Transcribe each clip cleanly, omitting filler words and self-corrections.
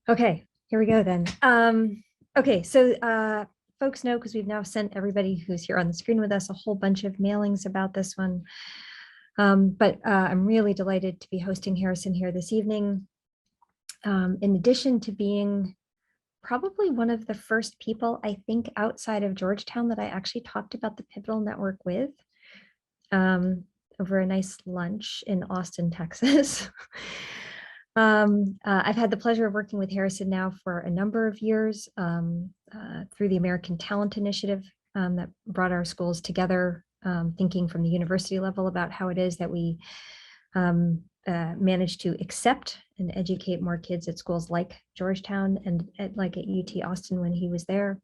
Okay, here we go then. Okay, so folks know, because we've now sent everybody who's here on the screen with us a whole bunch of mailings about this one. But I'm really delighted to be hosting Harrison here this evening. In addition to being probably one of the first people, I think, outside of Georgetown that I actually talked about the Pivotal Network with over a nice lunch in Austin, Texas. I've had the pleasure of working with Harrison now for a number of years through the American Talent Initiative that brought our schools together, thinking from the university level about how it is that we manage to accept and educate more kids at schools like Georgetown and like at UT Austin when he was there.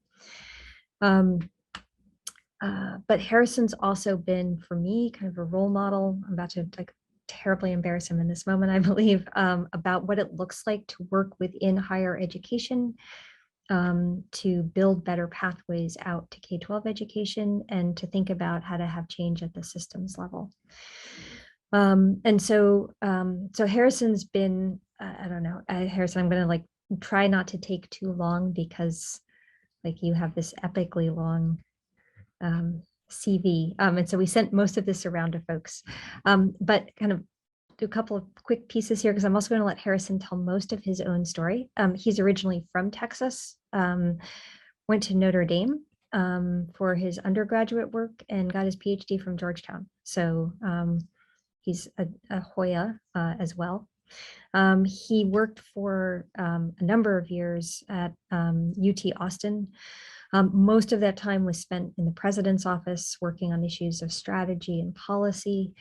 But Harrison's also been, for me, kind of a role model. I'm about to terribly embarrass him in this moment, I believe, about what it looks like to work within higher education, to build better pathways out to K-12 education, and to think about how to have change at the systems level. And so Harrison's been, I don't know, Harrison, I'm going to try not to take too long, because you have this epically long CV. And so we sent most of this around to folks, but kind of do a couple of quick pieces here, because I'm also going to let Harrison tell most of his own story. He's originally from Texas, went to Notre Dame for his undergraduate work, and got his PhD from Georgetown. So he's a Hoya as well. He worked for a number of years at UT Austin. Most of that time was spent in the president's office working on issues of strategy and policy,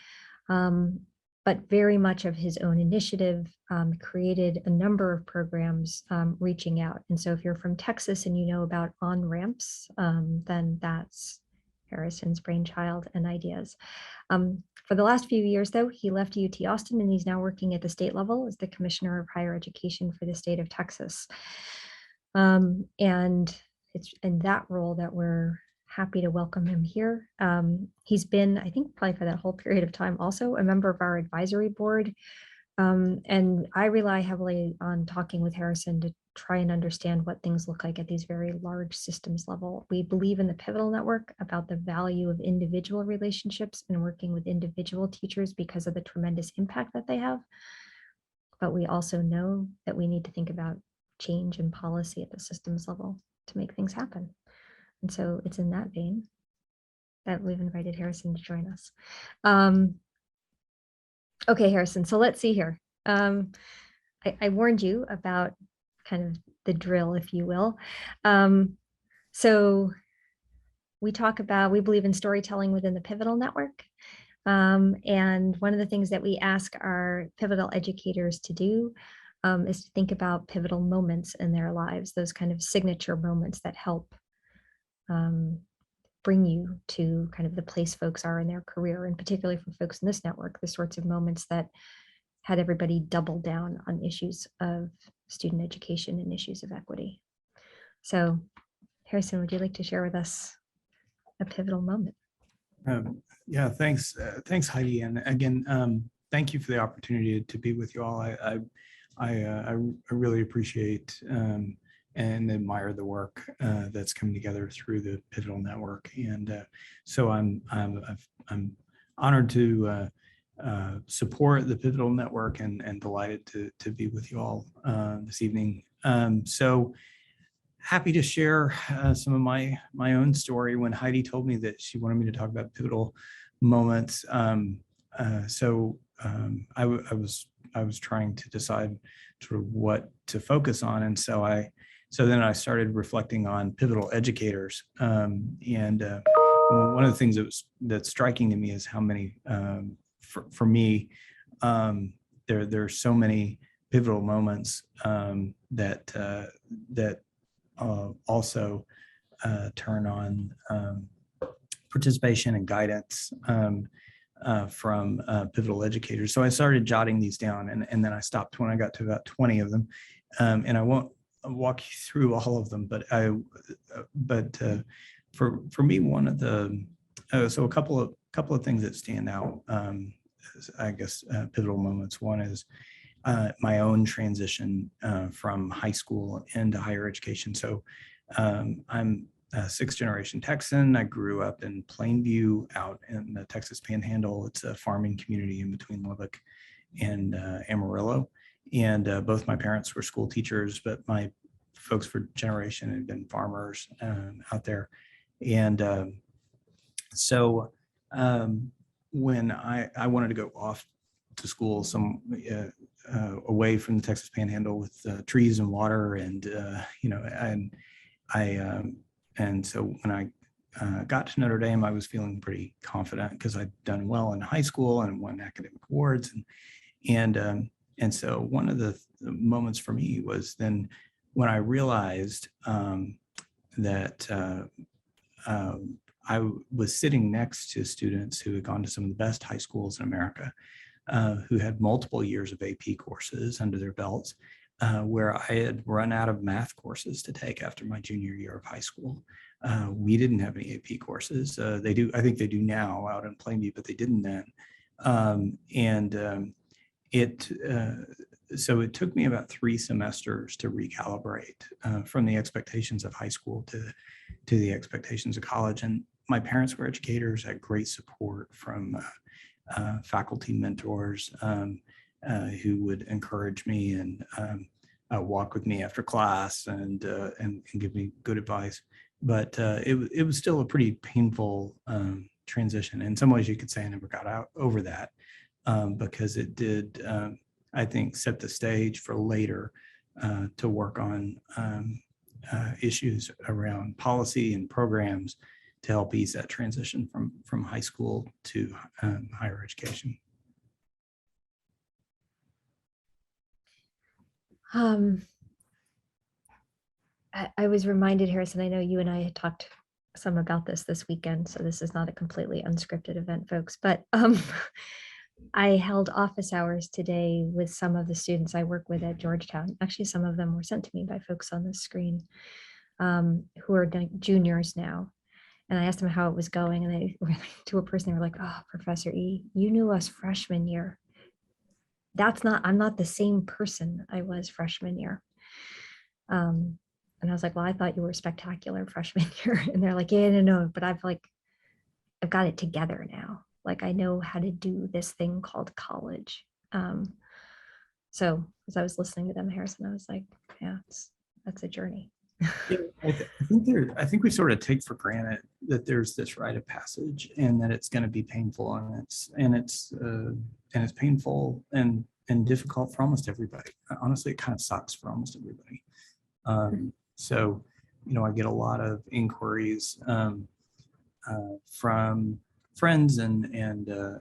but very much of his own initiative, created a number of programs reaching out. And so if you're from Texas and you know about on-ramps, then that's Harrison's brainchild and ideas. For the last few years, though, he left UT Austin, and he's now working at the state level as the Commissioner of Higher Education for the state of Texas. And it's in that role that we're happy to welcome him here. He's been, I think, probably for that whole period of time, also a member of our advisory board. And I rely heavily on talking with Harrison to try and understand what things look like at these very large systems level. We believe in the Pivotal Network about the value of individual relationships and working with individual teachers because of the tremendous impact that they have. But we also know that we need to think about change and policy at the systems level to make things happen. And so it's in that vein that we've invited Harrison to join us. Okay, Harrison, so let's see here. I warned you about kind of the drill, if you will. So we believe in storytelling within the Pivotal Network. And one of the things that we ask our Pivotal educators to do is to think about pivotal moments in their lives, those kind of signature moments that help bring you to kind of the place folks are in their career, and particularly for folks in this network, the sorts of moments that had everybody double down on issues of student education and issues of equity. So Harrison, would you like to share with us a pivotal moment? Yeah, thanks, Heidi. And again, thank you for the opportunity to be with you all. I really appreciate and admire the work that's coming together through the Pivotal Network. And so I'm honored to support the Pivotal Network and delighted to be with you all this evening. So happy to share some of my own story. When Heidi told me that she wanted me to talk about pivotal moments, I was trying to decide sort of what to focus on, and so then I started reflecting on pivotal educators. And one of the things that's striking to me is how many, for me, there are so many pivotal moments that also turn on participation and guidance from pivotal educators. So I started jotting these down, and then I stopped when I got to about 20 of them. And I won't walk you through all of them, but for me, one of the so a couple of things that stand out, I guess, pivotal moments. One is my own transition from high school into higher education. So I'm a sixth generation Texan. I grew up in Plainview out in the Texas Panhandle. It's a farming community in between Lubbock and Amarillo. And both my parents were school teachers, but my folks for generation had been farmers out there. And so when I wanted to go off to school some away from the Texas Panhandle with trees and water, and and so when I got to Notre Dame, I was feeling pretty confident because I'd done well in high school and won academic awards, and so one of the moments for me was then when I realized that I was sitting next to students who had gone to some of the best high schools in America, who had multiple years of AP courses under their belts, where I had run out of math courses to take after my junior year of high school. We didn't have any AP courses. They do, I think they do now out in Plainview, but they didn't then. So it took me about 3 semesters to recalibrate from the expectations of high school to the expectations of college. And my parents were educators, had great support from faculty mentors who would encourage me and walk with me after class and give me good advice. But it was still a pretty painful transition. In some ways, you could say I never got over that because it did, I think, set the stage for later to work on issues around policy and programs to help ease that transition from high school to higher education. I was reminded, Harrison, I know you and I had talked some about this weekend, so this is not a completely unscripted event, folks, but I held office hours today with some of the students I work with at Georgetown. Actually, some of them were sent to me by folks on the screen who are juniors now. And I asked them how it was going, and they were to a person, they were like, "Oh, Professor E, you knew us freshman year. I'm not the same person I was freshman year." And I was like, "Well, I thought you were spectacular freshman year." And they're like, "Yeah, no, but I've got it together now. Like I know how to do this thing called college." So as I was listening to them, Harrison, I was like, "Yeah, that's a journey." Yeah, I think we sort of take for granted that there's this rite of passage and that it's going to be painful, and it's painful and difficult for almost everybody. Honestly, it kind of sucks for almost everybody. So, I get a lot of inquiries from friends and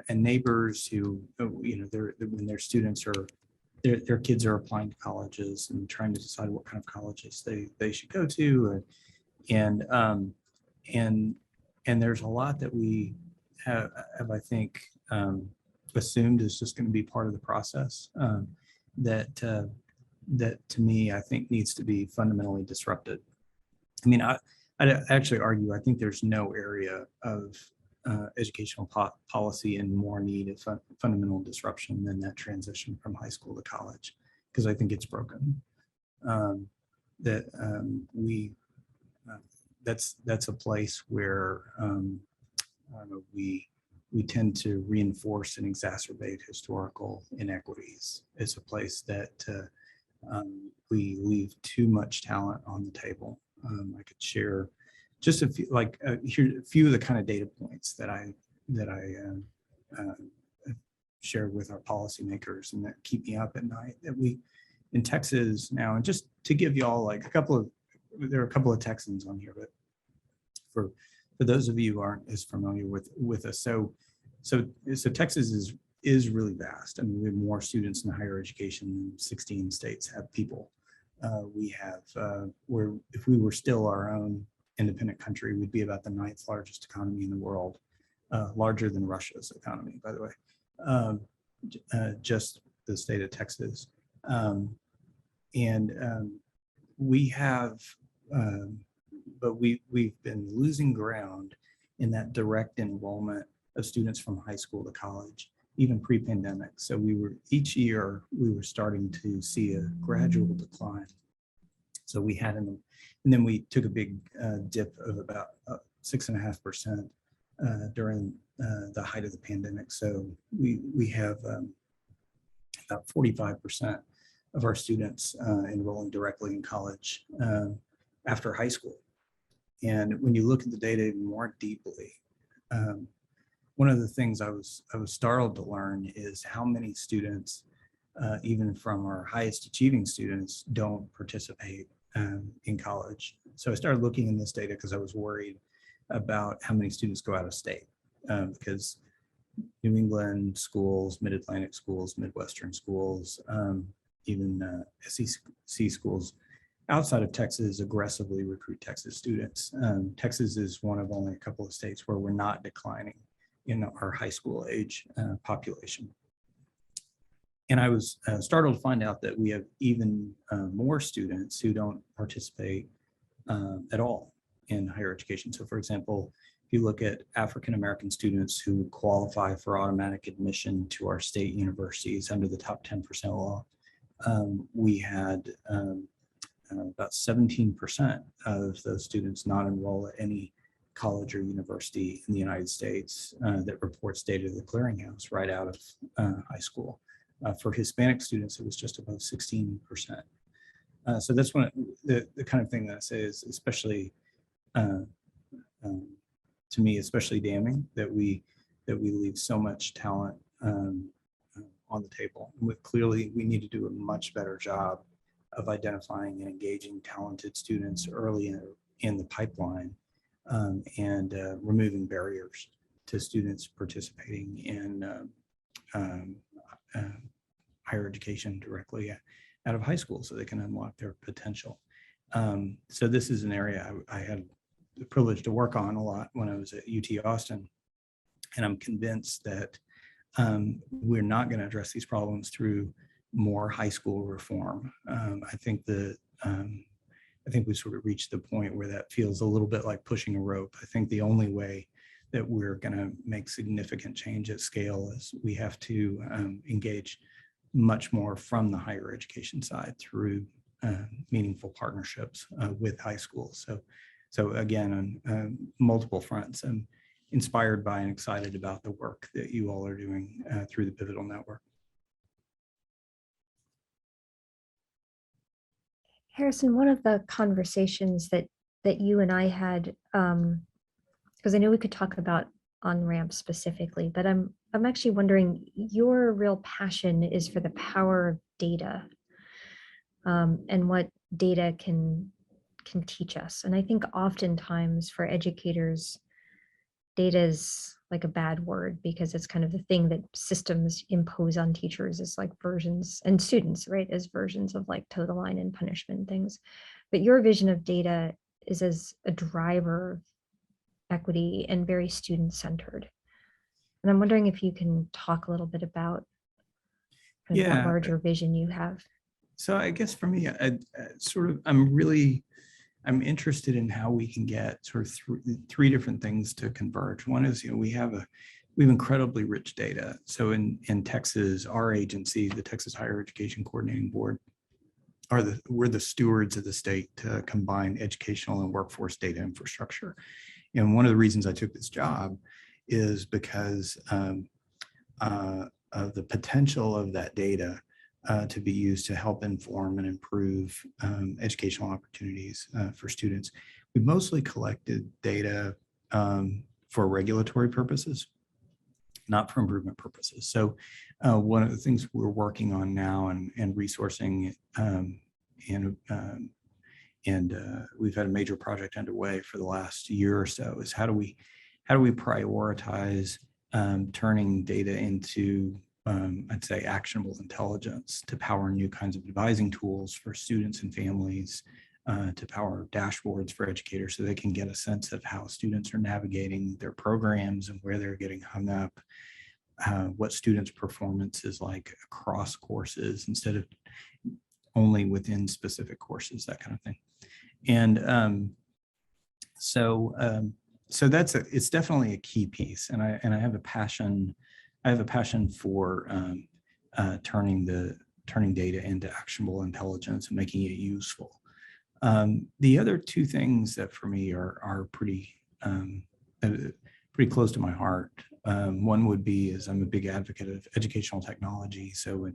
neighbors who, when their students are. Their kids are applying to colleges and trying to decide what kind of colleges they should go to, and there's a lot that we have I think assumed is just going to be part of the process that to me I think needs to be fundamentally disrupted. I mean, I actually argue I think there's no area of educational policy in more need of fundamental disruption than that transition from high school to college, because I think it's broken. That's a place where we tend to reinforce and exacerbate historical inequities. It's a place that we leave too much talent on the table. I could share just a few, here a few of the kind of data points that I shared with our policymakers and that keep me up at night. That we in Texas now, and just to give y'all there are a couple of Texans on here, but for those of you who aren't as familiar with us, so Texas is really vast. I mean, we have more students in higher education than 16 states have people. We have if we were still our own independent country, we'd be about the 9th largest economy in the world, larger than Russia's economy, by the way, just the state of Texas. We have, but we've been losing ground in that direct enrollment of students from high school to college. even pre-pandemic. So each year we were starting to see a gradual decline. So we had and then we took a big dip of about 6.5% during the height of the pandemic. So we have about 45% of our students enrolling directly in college after high school. And when you look at the data more deeply, one of the things I was startled to learn is how many students, even from our highest achieving students, don't participate in college. So I started looking in this data because I was worried about how many students go out of state, because New England schools, Mid-Atlantic schools, Midwestern schools, even SEC schools outside of Texas aggressively recruit Texas students. Texas is one of only a couple of states where we're not declining in our high school age population. And I was startled to find out that we have even more students who don't participate at all in higher education. So for example, if you look at African-American students who qualify for automatic admission to our state universities under the top 10% law, we had about 17% of those students not enroll at any college or university in the United States that reports data to the clearinghouse right out of high school. For Hispanic students, it was just above 16%. So that's one of the kind of thing that I say is especially, to me, especially damning that we leave so much talent on the table. Clearly, we need to do a much better job of identifying and engaging talented students early in the pipeline, and removing barriers to students participating in higher education directly out of high school so they can unlock their potential. So this is an area I had the privilege to work on a lot when I was at UT Austin. And I'm convinced that we're not going to address these problems through more high school reform. I think we sort of reached the point where that feels a little bit like pushing a rope. I think the only way that we're going to make significant change at scale is we have to engage much more from the higher education side through meaningful partnerships with high schools. So again, on multiple fronts, I'm inspired by and excited about the work that you all are doing through the Pivotal Network. Harrison, one of the conversations that you and I had, because I know we could talk about on-ramp specifically, but I'm actually wondering, your real passion is for the power of data, and what data can teach us. And I think oftentimes for educators, data is like a bad word because it's kind of the thing that systems impose on teachers as like versions, and students, right, as versions of like toe the line and punishment things. But your vision of data is as a driver of equity and very student-centered. And I'm wondering if you can talk a little bit about kind of that larger vision you have. So I guess for me, I'm interested in how we can get sort of three different things to converge. One is, we have incredibly rich data. So in Texas, our agency, the Texas Higher Education Coordinating Board, we're the stewards of the state to combine educational and workforce data infrastructure. And one of the reasons I took this job is because of the potential of that data to be used to help inform and improve educational opportunities for students. We mostly collected data for regulatory purposes, not for improvement purposes. So one of the things we're working on now and resourcing, and we've had a major project underway for the last year or so, is how do we prioritize turning data into I'd say actionable intelligence to power new kinds of advising tools for students and families, to power dashboards for educators so they can get a sense of how students are navigating their programs and where they're getting hung up, what students' performance is like across courses instead of only within specific courses, that kind of thing. And so it's definitely a key piece, and I have a passion I have a passion for turning data into actionable intelligence and making it useful. The other two things that for me are pretty close to my heart. One would be is I'm a big advocate of educational technology. So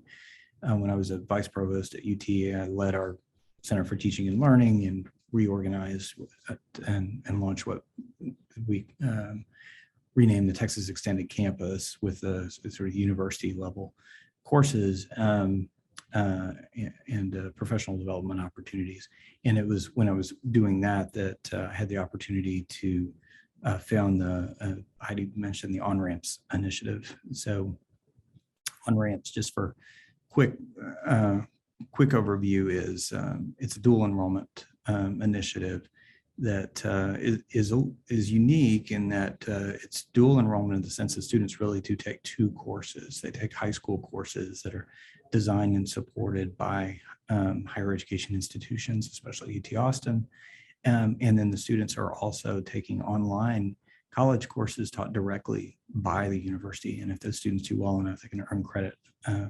when I was a vice provost at UT, I led our Center for Teaching and Learning and reorganized and launched what we renamed the Texas Extended Campus with the sort of university level courses and professional development opportunities. And it was when I was doing that I had the opportunity to found Heidi mentioned the on-ramps initiative. So on-ramps, just for quick overview, is it's a dual enrollment initiative that is unique in that it's dual enrollment in the sense that students really do take two courses. They take high school courses that are designed and supported by higher education institutions, especially UT Austin. And then the students are also taking online college courses taught directly by the university. And if those students do well enough, they can earn credit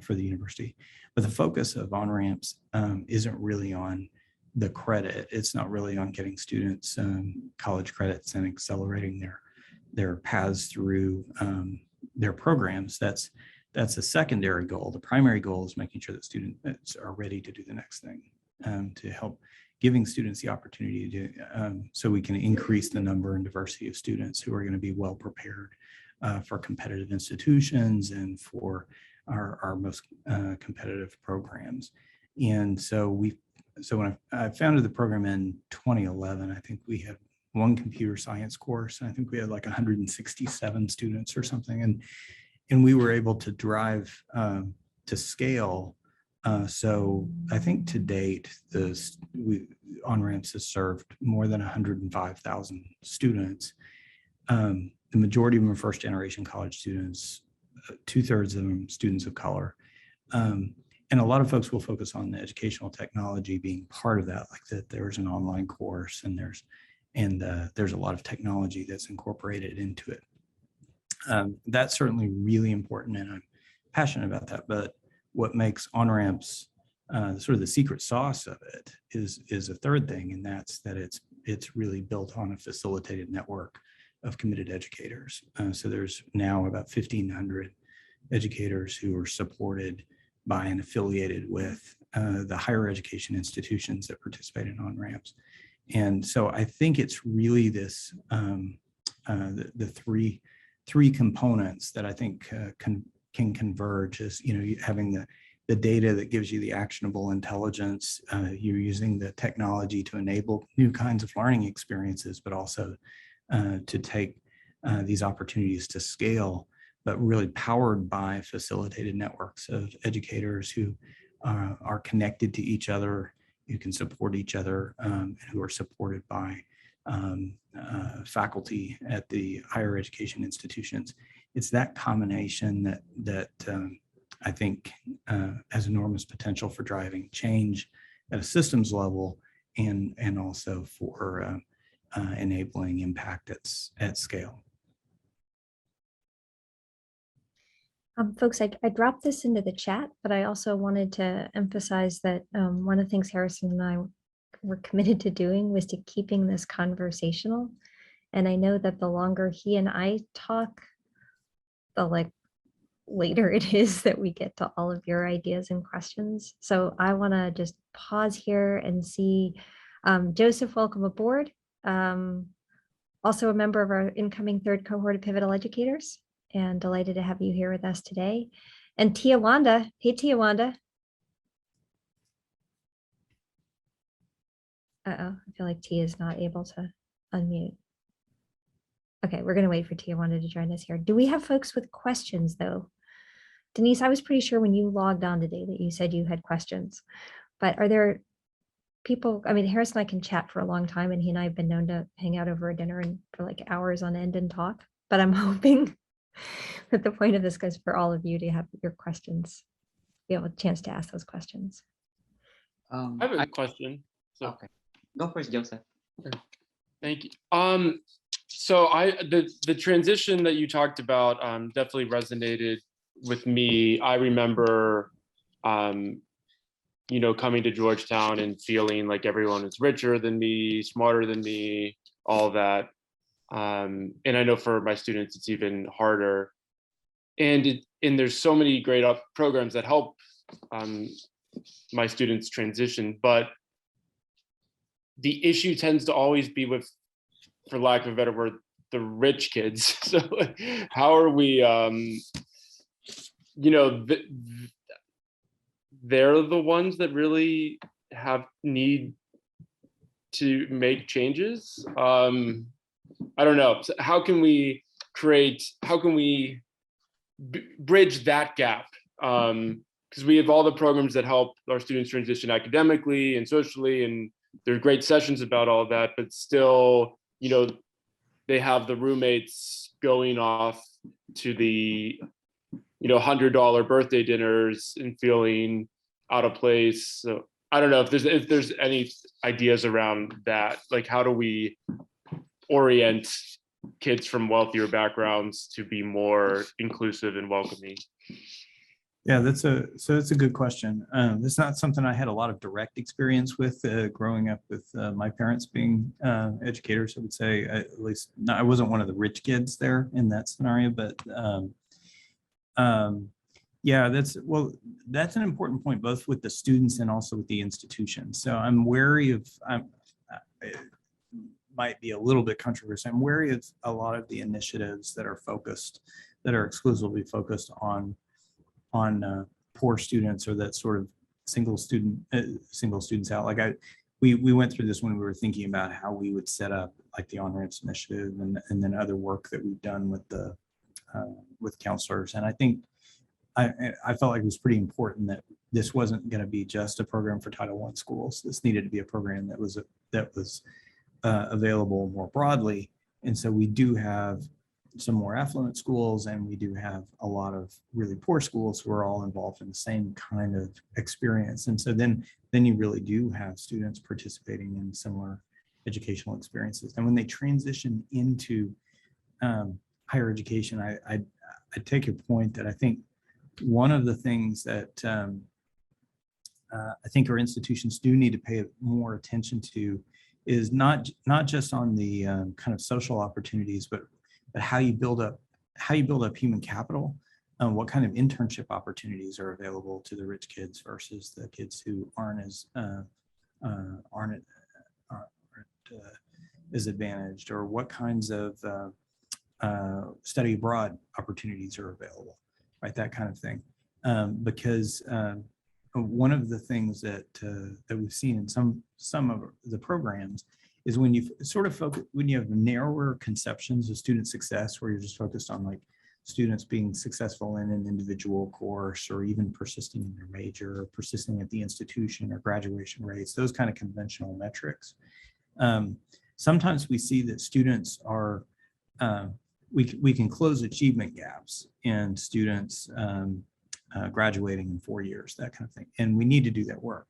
for the university. But the focus of on-ramps isn't really on the credit. It's not really on getting students college credits and accelerating their paths through their programs. That's a secondary goal. The primary goal is making sure that students are ready to do the next thing, to help giving students the opportunity to, so we can increase the number and diversity of students who are going to be well prepared for competitive institutions and for our most competitive programs. And so when I founded the program in 2011, I think we had one computer science course. And I think we had like 167 students or something. And we were able to drive to scale. So I think to date, on-ramps has served more than 105,000 students. The majority of them are first-generation college students, 2/3 of them students of color. And a lot of folks will focus on the educational technology being part of that, like that there's an online course and there's a lot of technology that's incorporated into it. That's certainly really important, and I'm passionate about that. But what makes on-ramps sort of the secret sauce of it is a third thing, and that's that it's really built on a facilitated network of committed educators. So there's now about 1,500 educators who are supported by and affiliated with the higher education institutions that participate in on-ramps. And so I think it's really this, the three components that I think can converge is, having the data that gives you the actionable intelligence, you're using the technology to enable new kinds of learning experiences, but also to take these opportunities to scale, but really powered by facilitated networks of educators who are connected to each other, who can support each other, and who are supported by faculty at the higher education institutions. It's that combination that I think has enormous potential for driving change at a systems level and also for enabling impact at scale. Folks, I dropped this into the chat, but I also wanted to emphasize that one of the things Harrison and I were committed to doing was to keeping this conversational. And I know that the longer he and I talk, the later it is that we get to all of your ideas and questions. So I want to just pause here and see Joseph, welcome aboard. Also a member of our incoming third cohort of Pivotal Educators, and delighted to have you here with us today. And Tia Wanda, hey Tia Wanda. Uh-oh, I feel like Tia is not able to unmute. Okay, we're gonna wait for Tia Wanda to join us here. Do we have folks with questions though? Denise, I was pretty sure when you logged on today that you said you had questions, but are there people, I mean, Harrison and I can chat for a long time, and he and I have been known to hang out over a dinner and for like hours on end and talk, but I'm hoping that the point of this goes for all of you to have your questions, be able a chance to ask those questions. I have a question. So okay, go first, Joseph. thank you. So the transition that you talked about definitely resonated with me, I remember, you know, coming to Georgetown and feeling like everyone is richer than me, smarter than me, all that. And I know for my students, it's even harder. And there's so many great programs that help my students transition, but the issue tends to always be with, for lack of a better word, the rich kids. So how are we, you know, they're the ones that really need to make changes. I don't know. So how can we bridge that gap? Because we have all the programs that help our students transition academically and socially, and there's great sessions about all that, but still, you know, they have the roommates going off to the, you know, $100 birthday dinners and feeling out of place. So I don't know if there's any ideas around that. Like, how do we orient kids from wealthier backgrounds to be more inclusive and welcoming? Yeah, that's a good question. It's not something I had a lot of direct experience with growing up with my parents being educators. I would say, at least I wasn't one of the rich kids there in that scenario, but yeah, that's an important point, both with the students and also with the institution. So I'm wary of, it might be a little bit controversial. I'm wary of a lot of the initiatives that are exclusively focused on poor students, or that sort of single students out. Like we went through this when we were thinking about how we would set up like the on-ramps initiative and then other work that we've done with the with counselors. And I think I felt like it was pretty important that this wasn't going to be just a program for Title I schools. This needed to be a program that was available more broadly. And so we do have some more affluent schools, and we do have a lot of really poor schools who are all involved in the same kind of experience. And so then you really do have students participating in similar educational experiences. And when they transition into higher education, I take your point that I think one of the things that I think our institutions do need to pay more attention to is not just on the kind of social opportunities, but how you build up human capital, what kind of internship opportunities are available to the rich kids versus the kids who aren't as advantaged, or what kinds of study abroad opportunities are available, right? That kind of thing, because one of the things that we've seen in some of the programs is when you sort of focus, when you have narrower conceptions of student success, where you're just focused on like students being successful in an individual course, or even persisting in their major, or persisting at the institution, or graduation rates, those kind of conventional metrics. Sometimes we see that students are, we can close achievement gaps in students graduating in 4 years, that kind of thing. And we need to do that work.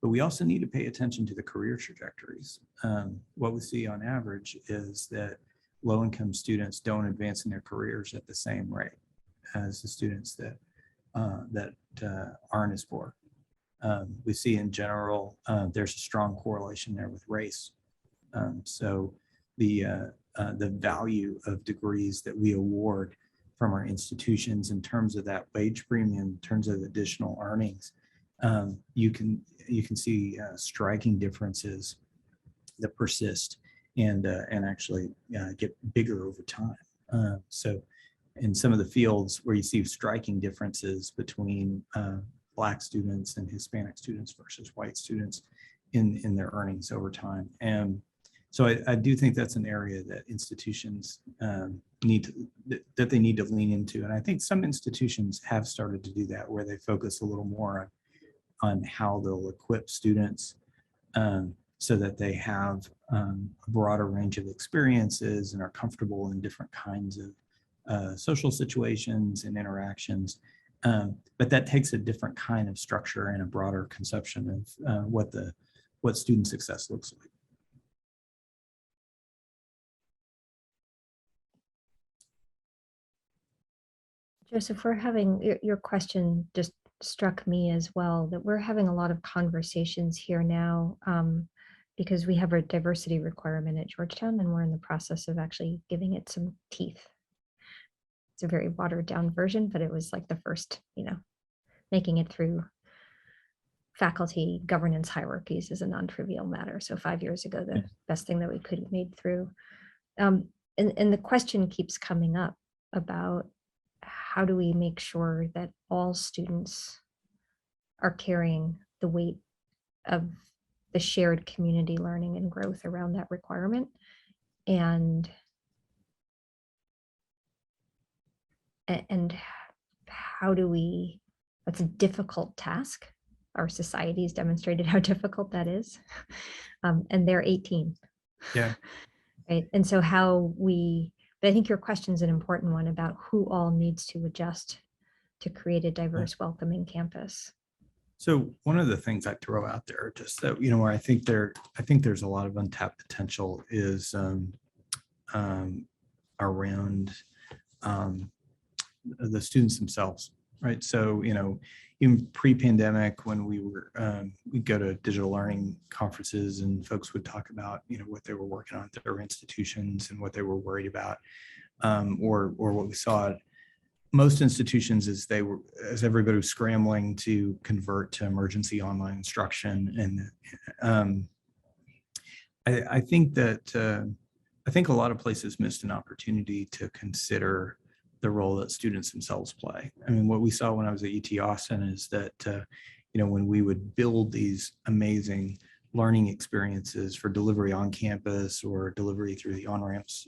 But we also need to pay attention to the career trajectories. What we see on average is that low-income students don't advance in their careers at the same rate as the students that aren't as poor. We see in general, there's a strong correlation there with race. So the value of degrees that we award from our institutions in terms of that wage premium, in terms of additional earnings, you can see striking differences that persist and actually get bigger over time. So in some of the fields where you see striking differences between Black students and Hispanic students versus white students in their earnings over time. And so I do think that's an area that institutions need to lean into. And I think some institutions have started to do that, where they focus a little more on how they'll equip students so that they have a broader range of experiences and are comfortable in different kinds of social situations and interactions. But that takes a different kind of structure and a broader conception of what student success looks like. Joseph, we're having, your question just struck me as well, that we're having a lot of conversations here now because we have a diversity requirement at Georgetown and we're in the process of actually giving it some teeth. It's a very watered down version, but it was like the first, making it through faculty governance hierarchies is a non-trivial matter. So 5 years ago, the best thing that we could have made through. And the question keeps coming up about how do we make sure that all students are carrying the weight of the shared community learning and growth around that requirement? And how do we, that's a difficult task. Our society has demonstrated how difficult that is. And they're 18. Yeah. Right. And so but I think your question is an important one about who all needs to adjust to create a diverse, welcoming campus. So one of the things I throw out there, just that, where I think there's a lot of untapped potential is around the students themselves, right? So, even pre-pandemic, when we'd go to digital learning conferences and folks would talk about, what they were working on at their institutions and what they were worried about, or what we saw at most institutions as everybody was scrambling to convert to emergency online instruction. And I think a lot of places missed an opportunity to consider the role that students themselves play. I mean, what we saw when I was at UT Austin is that, when we would build these amazing learning experiences for delivery on campus or delivery through the on-ramps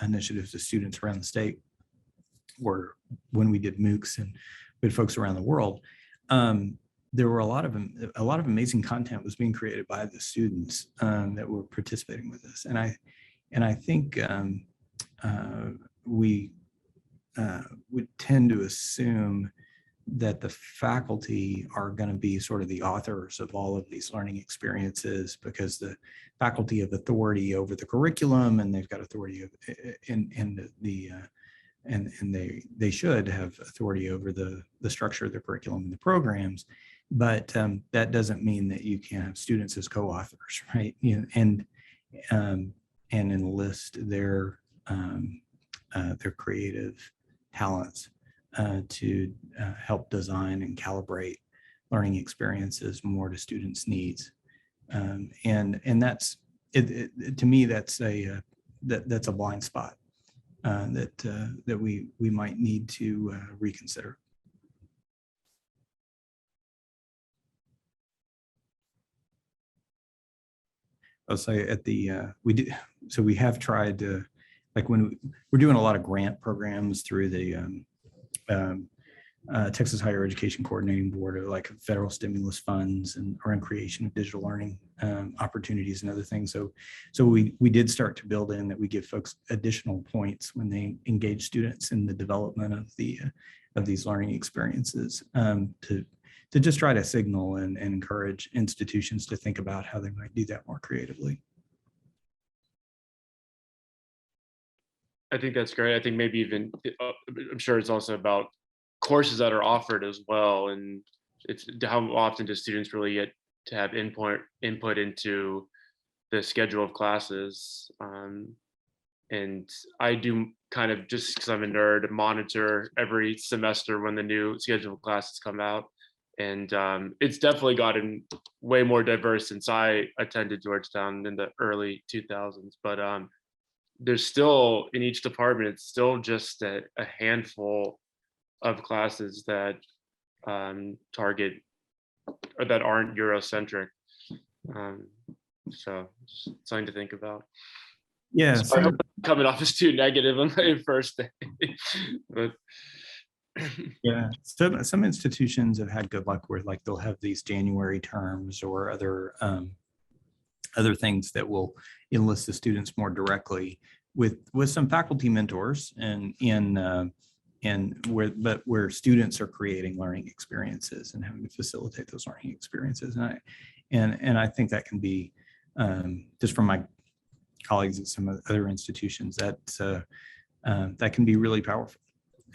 initiatives to students around the state, or when we did MOOCs and we had folks around the world, there were a lot of amazing content was being created by the students that were participating with us. And I think we would tend to assume that the faculty are going to be sort of the authors of all of these learning experiences, because the faculty have authority over the curriculum and they've got authority and they should have authority over the structure of the curriculum and the programs. But that doesn't mean that you can't have students as co-authors, right? And enlist their creative talents to help design and calibrate learning experiences more to students' needs. And that's it, to me, that's a blind spot that we might need to reconsider. I'll say we have tried to, like when we're doing a lot of grant programs through the Texas Higher Education Coordinating Board, or like federal stimulus funds and around creation of digital learning opportunities and other things. So we did start to build in that we give folks additional points when they engage students in the development of these learning experiences to just try to signal and encourage institutions to think about how they might do that more creatively. I think that's great. I think maybe even, I'm sure it's also about courses that are offered as well. And it's how often do students really get to have input into the schedule of classes. And I do kind of, just because I'm a nerd, monitor every semester when the new schedule of classes come out. And it's definitely gotten way more diverse since I attended Georgetown in the early 2000s. But there's still, in each department, it's still just a handful of classes that target or that aren't Eurocentric. So just something to think about. Yeah, so I hope I'm coming off as too negative on my first day. But yeah, so some institutions have had good luck where like they'll have these January terms or other things that will enlist the students more directly with some faculty mentors and where students are creating learning experiences and having to facilitate those learning experiences. And I think that can be, just from my colleagues at some other institutions, that can be really powerful.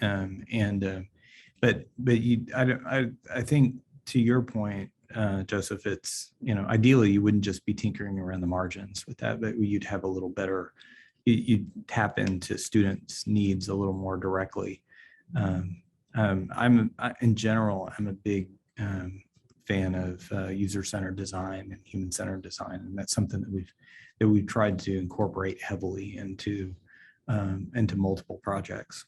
But I think to your point, Joseph, it's, ideally you wouldn't just be tinkering around the margins with that, but you'd have a little better, you'd tap into students' needs a little more directly. In general, I'm a big fan of user-centered design and human-centered design, and that's something that we've tried to incorporate heavily into multiple projects.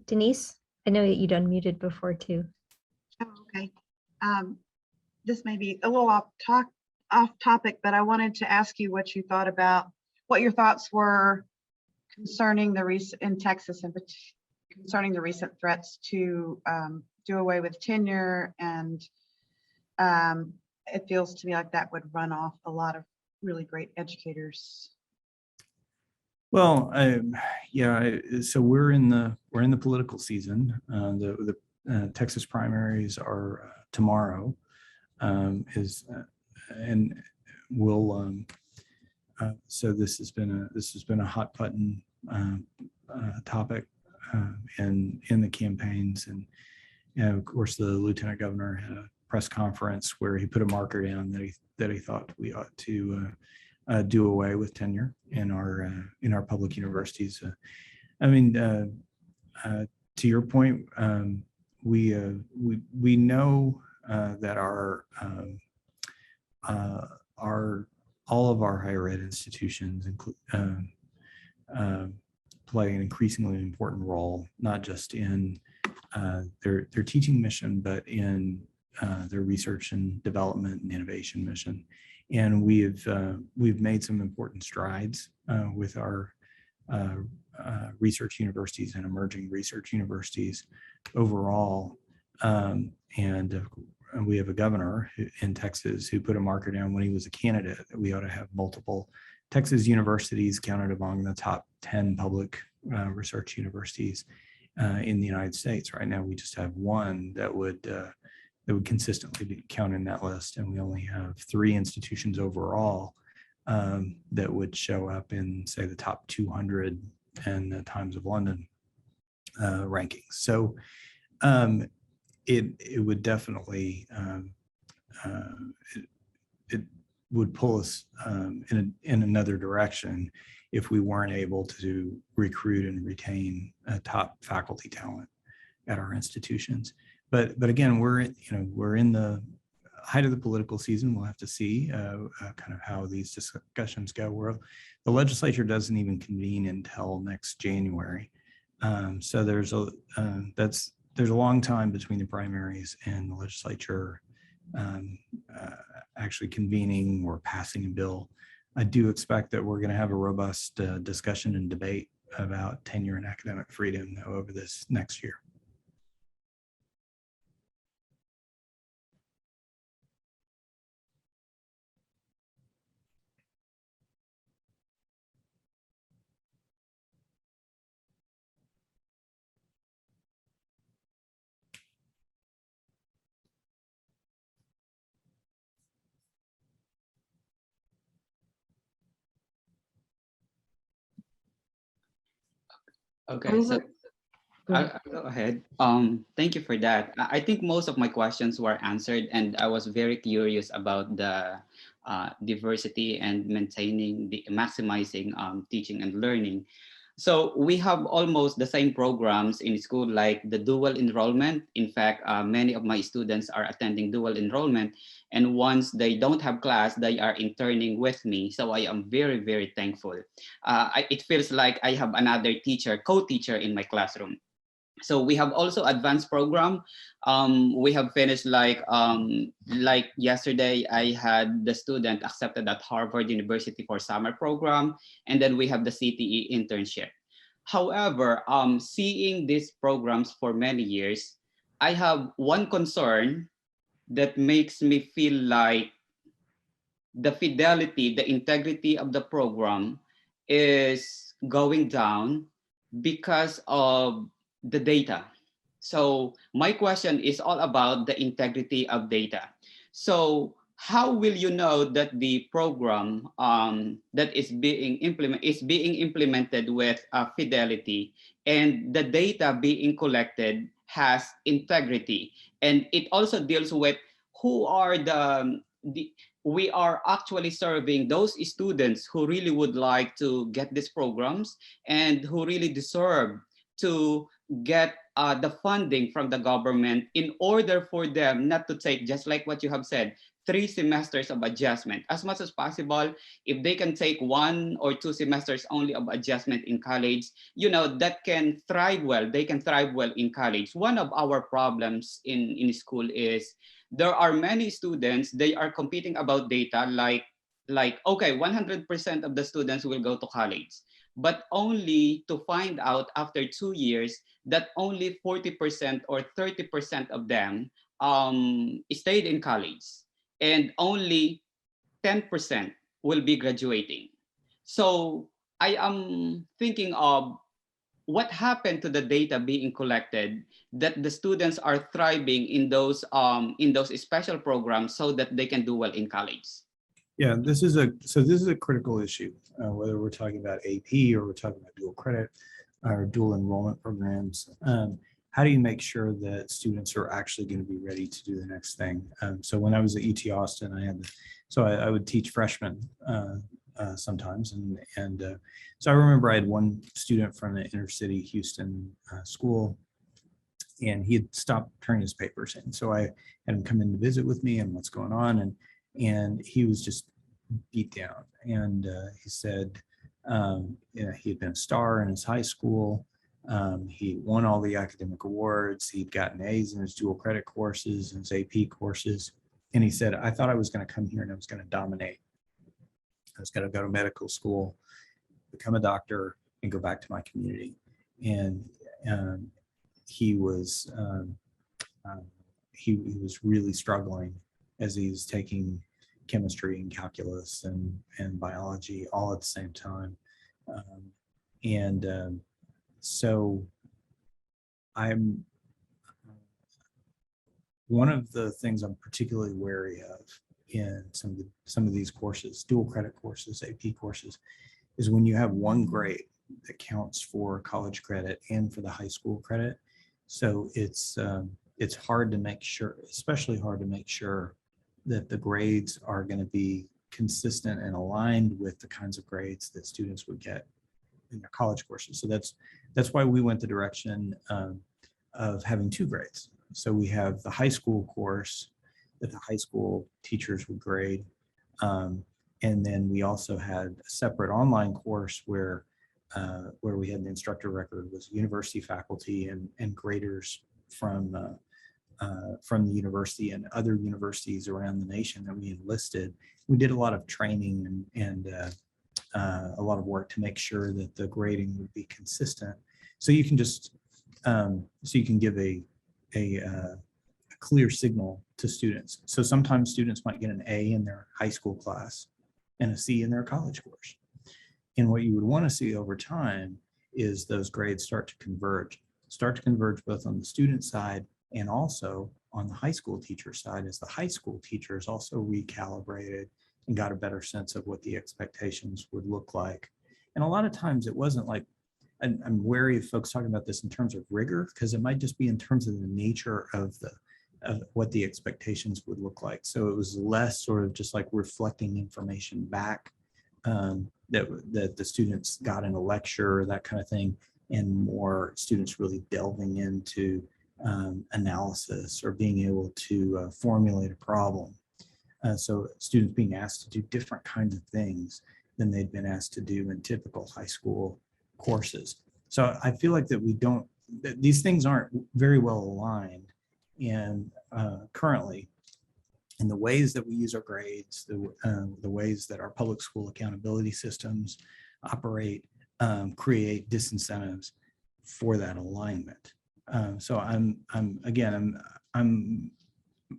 Denise, I know that you'd unmuted before too. Oh, okay. This may be a little off topic, but I wanted to ask you what you thought about, what your thoughts were concerning the recent in Texas, and concerning the recent threats to do away with tenure, and it feels to me like that would run off a lot of really great educators. Well, yeah. So we're in the political season. The Texas primaries are tomorrow. And we'll. So this has been a hot button topic in the campaigns, and of course the lieutenant governor had a press conference where he put a marker down that he thought we ought to do away with tenure in our public universities. I mean, to your point, we know that all of our higher ed institutions play an increasingly important role, not just in their teaching mission, but in their research and development and innovation mission. And we've made some important strides with our research universities and emerging research universities overall. And we have a governor in Texas who put a marker down when he was a candidate that we ought to have multiple Texas universities counted among the top 10 public research universities in the United States. Right now, we just have one that would consistently be counted in that list, and we only have 3 institutions overall that would show up in, say, the top 200 and the Times of London rankings. So it would definitely it would pull us in another direction if we weren't able to recruit and retain top faculty talent at our institutions. But again, we're in the height of the political season. We'll have to see kind of how these discussions go. The legislature doesn't even convene until next January, so there's a long time between the primaries and the legislature actually convening or passing a bill. I do expect that we're going to have a robust discussion and debate about tenure and academic freedom over this next year. Okay, so I'll go ahead. Thank you for that. I think most of my questions were answered, and I was very curious about the diversity and maximizing teaching and learning. So we have almost the same programs in school, like the dual enrollment. In fact, many of my students are attending dual enrollment, and once they don't have class, they are interning with me. So I am very, very thankful. It feels like I have another teacher, co-teacher in my classroom. So we have also advanced program. We have finished like yesterday, I had the student accepted at Harvard University for summer program, and then we have the CTE internship. However, seeing these programs for many years, I have one concern that makes me feel like the fidelity, the integrity of the program is going down because of the data. So my question is all about the integrity of data. So how will you know that the program that is being implemented with fidelity, and the data being collected has integrity? And it also deals with who are the we are actually serving those students who really would like to get these programs and who really deserve to get the funding from the government in order for them not to take, just like what you have said, 3 semesters of adjustment. As much as possible, if they can take 1 or 2 semesters only of adjustment in college, you know, that can thrive well. They can thrive well in college. One of our problems in school is there are many students, they are competing about data like okay, 100% of the students will go to college, but only to find out after 2 years that only 40% or 30% of them stayed in college, and only 10% will be graduating. So I am thinking of what happened to the data being collected that the students are thriving in those special programs so that they can do well in college. Yeah, this is a critical issue, whether we're talking about AP or we're talking about dual credit or dual enrollment programs. How do you make sure that students are actually going to be ready to do the next thing? So when I was at UT Austin, I would teach freshmen sometimes, and so I remember I had one student from the inner city Houston school, and he had stopped turning his papers in. So I had him come in to visit with me and what's going on, and he was just beat down. And he said, you know, he had been a star in his high school. He won all the academic awards. He'd gotten A's in his dual credit courses and his AP courses. And he said, I thought I was going to come here and I was going to dominate. I was going to go to medical school, become a doctor, and go back to my community. And he was really struggling as he was taking chemistry and calculus and biology all at the same time. So I'm one of the things I'm particularly wary of in some of these courses, dual credit courses, AP courses, is when you have one grade that counts for college credit and for the high school credit. So it's hard to make sure, especially hard to make sure that the grades are going to be consistent and aligned with the kinds of grades that students would get in their college courses. So that's why we went the direction of having 2 grades. So we have the high school course that the high school teachers would grade. And then we also had a separate online course where we had an instructor record was university faculty and graders from the university and other universities around the nation that we enlisted. We did a lot of training and a lot of work to make sure that the grading would be consistent. So you can just so you can give a clear signal to students. So sometimes students might get an A in their high school class and a C in their college course. And what you would want to see over time is those grades start to converge both on the student side and also on the high school teacher side, as the high school teachers also recalibrated and got a better sense of what the expectations would look like. And a lot of times it wasn't like, I'm wary of folks talking about this in terms of rigor, because it might just be in terms of the nature of what the expectations would look like. So it was less sort of just like reflecting information back that the students got in a lecture, that kind of thing, and more students really delving into analysis or being able to formulate a problem. So students being asked to do different kinds of things than they'd been asked to do in typical high school courses. So I feel like that these things aren't very well aligned, and currently in the ways that we use our grades, the ways that our public school accountability systems operate, create disincentives for that alignment. So I'm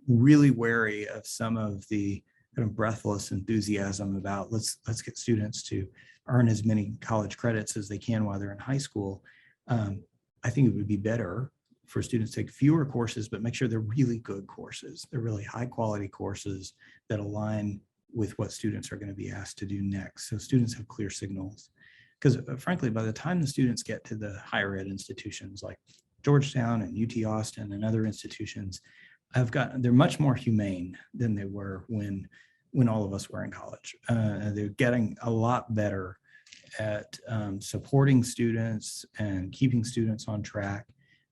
really wary of some of the kind of breathless enthusiasm about let's get students to earn as many college credits as they can while they're in high school. I think it would be better for students to take fewer courses, but make sure they're really good courses. They're really high quality courses that align with what students are going to be asked to do next. So students have clear signals. Because frankly, by the time the students get to the higher ed institutions like Georgetown and UT Austin and other institutions, they're much more humane than they were when all of us were in college. They're getting a lot better at supporting students and keeping students on track.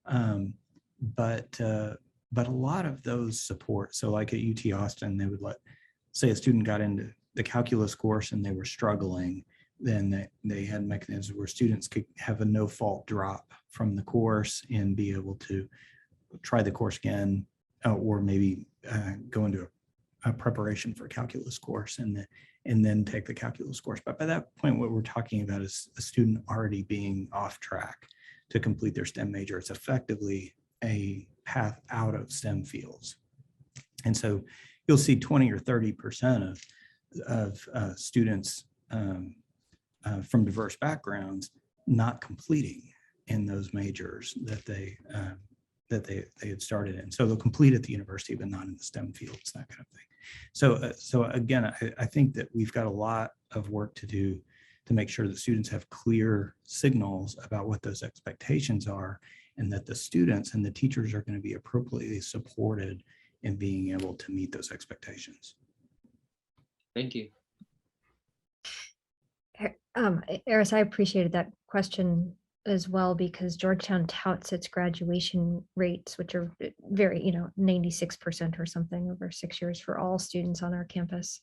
But a lot of those support, so like at UT Austin, they would say a student got into the calculus course and they were struggling, then they had mechanisms where students could have a no-fault drop from the course and be able to try the course again, or maybe go into a preparation for a calculus course and then take the calculus course. But by that point, what we're talking about is a student already being off track to complete their STEM major. It's effectively a path out of STEM fields. And so you'll see 20 or 30% of students from diverse backgrounds not completing in those majors that they had started in. So they'll complete at the university, but not in the STEM fields, that kind of thing. So again, I think that we've got a lot of work to do to make sure that students have clear signals about what those expectations are, and that the students and the teachers are going to be appropriately supported in being able to meet those expectations. Thank you. Eris, I appreciated that question as well, because Georgetown touts its graduation rates, which are very, 96% or something over 6 years for all students on our campus.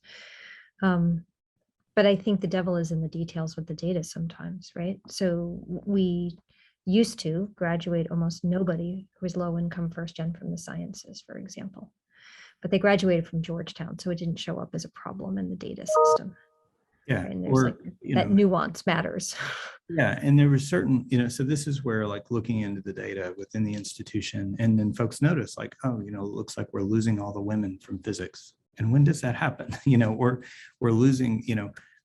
But I think the devil is in the details with the data sometimes, right? So we used to graduate almost nobody who was low income first gen from the sciences, for example, but they graduated from Georgetown, so it didn't show up as a problem in the data system. Yeah, right? And there's that nuance matters. Yeah, and there was certain, so this is where like looking into the data within the institution, and then folks notice like, oh, it looks like we're losing all the women from physics. And when does that happen? We're losing,